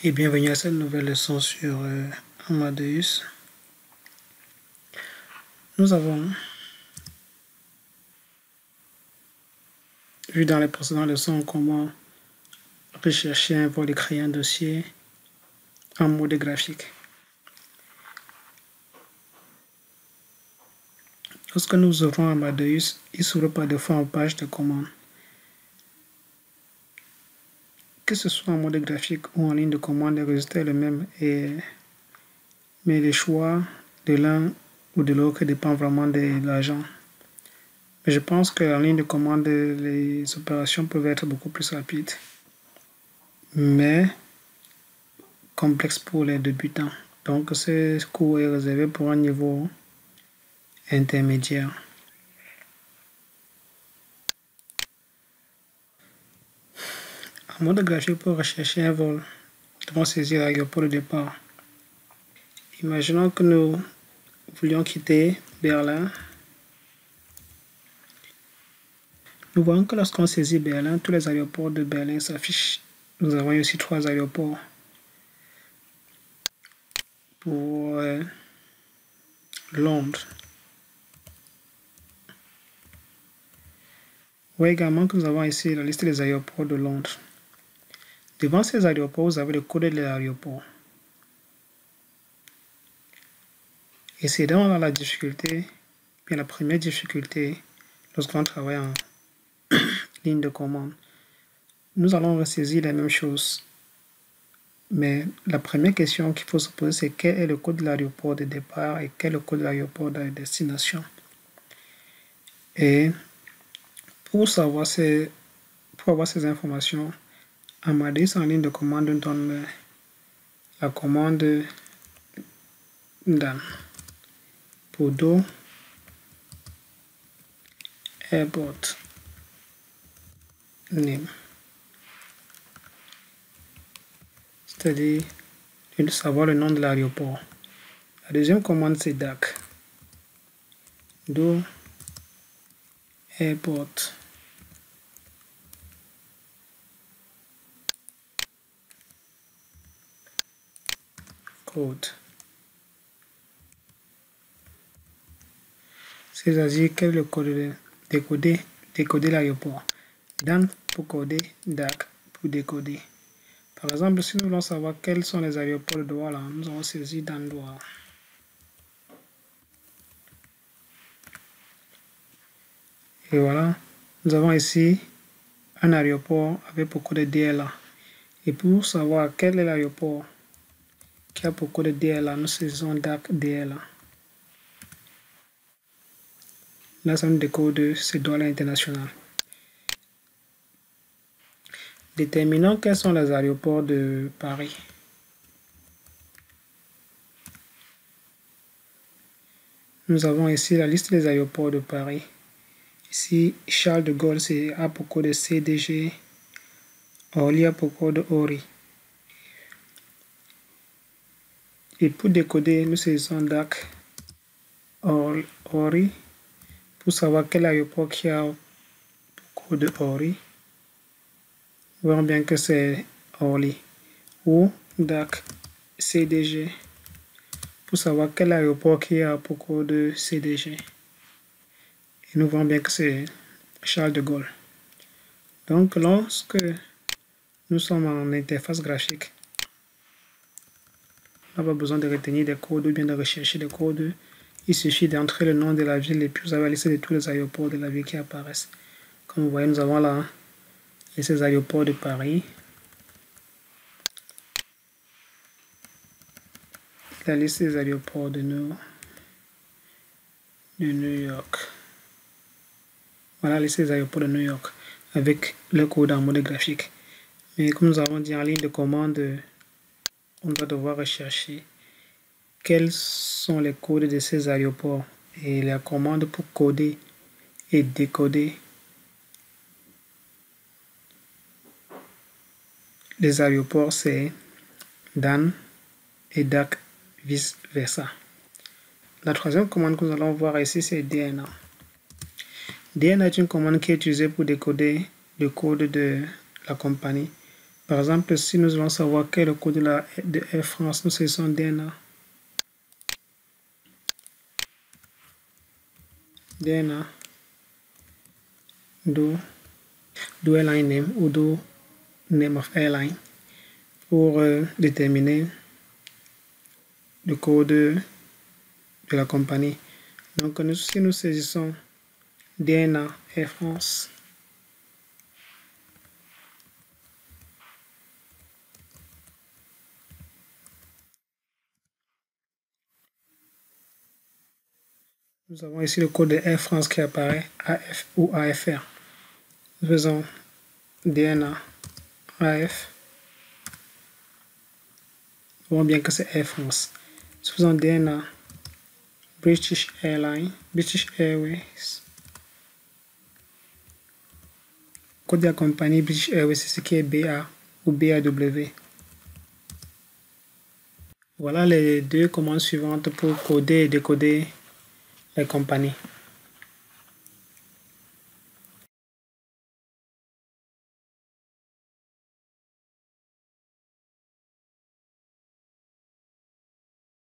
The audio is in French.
Et bienvenue à cette nouvelle leçon sur Amadeus. Nous avons vu dans les précédentes leçons comment rechercher un vol et créer un dossier en mode graphique. Lorsque nous ouvrons Amadeus, il s'ouvre par défaut en page de commande. Que ce soit en mode graphique ou en ligne de commande, le résultat est le même, mais le choix de l'un ou de l'autre dépend vraiment de l'agent. Mais je pense qu'en ligne de commande, les opérations peuvent être beaucoup plus rapides, mais complexe pour les débutants. Donc, ce cours est réservé pour un niveau intermédiaire. En mode graphique, pour rechercher un vol, nous devons saisir l'aéroport de départ. Imaginons que nous voulions quitter Berlin. Nous voyons que lorsqu'on saisit Berlin, tous les aéroports de Berlin s'affichent. Nous avons aussi 3 aéroports. Pour Londres. Vous voyez également que nous avons ici la liste des aéroports de Londres. Devant ces aéroports, vous avez le code de l'aéroport. Et c'est dans la difficulté, bien la première difficulté, lorsqu'on travaille en ligne de commande. Nous allons ressaisir les mêmes choses. Mais la première question qu'il faut se poser, c'est quel est le code de l'aéroport de départ et quel est le code de l'aéroport de destination. Et pour avoir ces informations, Amadeus en ligne de commande nous donne la commande Dan. Bordeaux Airport Name. C'est-à-dire de savoir le nom de l'aéroport. La deuxième commande, c'est DAC. Do Airport. Code. C'est-à-dire quel est le code de décoder l'aéroport. Dan pour coder, DAC pour décoder. Par exemple, si nous voulons savoir quels sont les aéroports de Douala, nous allons saisir Dan Douala. Et voilà, nous avons ici un aéroport avec beaucoup de DLA. Et pour savoir quel est l'aéroport qui a beaucoup de DLA, nous saisissons DAC DLA. Là, ça nous décode ce Douala international. Déterminons quels sont les aéroports de Paris. Nous avons ici la liste des aéroports de Paris. Ici, Charles de Gaulle, c'est A pour code CDG. Orly a pour code ORI. Et pour décoder, nous saisissons DAC ORI pour savoir quel aéroport qui a pour code ORI. Nous voyons bien que c'est Orly. Ou DAC CDG pour savoir quel aéroport qui a pour code CDG. Et nous voyons bien que c'est Charles de Gaulle. Donc, lorsque nous sommes en interface graphique, on n'a pas besoin de retenir des codes ou bien de rechercher des codes. Il suffit d'entrer le nom de la ville et puis vous avez la liste de tous les aéroports de la ville qui apparaissent. Comme vous voyez, nous avons là les aéroports de Paris, la liste des aéroports de New York. Voilà la liste des aéroports de New York avec le code en mode graphique. Mais comme nous avons dit en ligne de commande, on va devoir rechercher quels sont les codes de ces aéroports et la commande pour coder et décoder les aéroports, c'est Dan et DAC vice versa. La troisième commande que nous allons voir ici, c'est DNA. DNA est une commande qui est utilisée pour décoder le code de la compagnie. Par exemple, si nous voulons savoir quel est le code de Air France, nous saisissons DNA. DNA do airline name ou do name of airline pour déterminer le code de la compagnie. Donc, si nous saisissons DNA Air France, nous avons ici le code de Air France qui apparaît, AF ou AFR. Nous faisons DNA AF. Nous voyons bien que c'est Air France. Nous faisons DNA British Airlines, British Airways. Le code de la compagnie British Airways, c'est ce qui est BA ou BAW. Voilà les deux commandes suivantes pour coder et décoder les compagnies.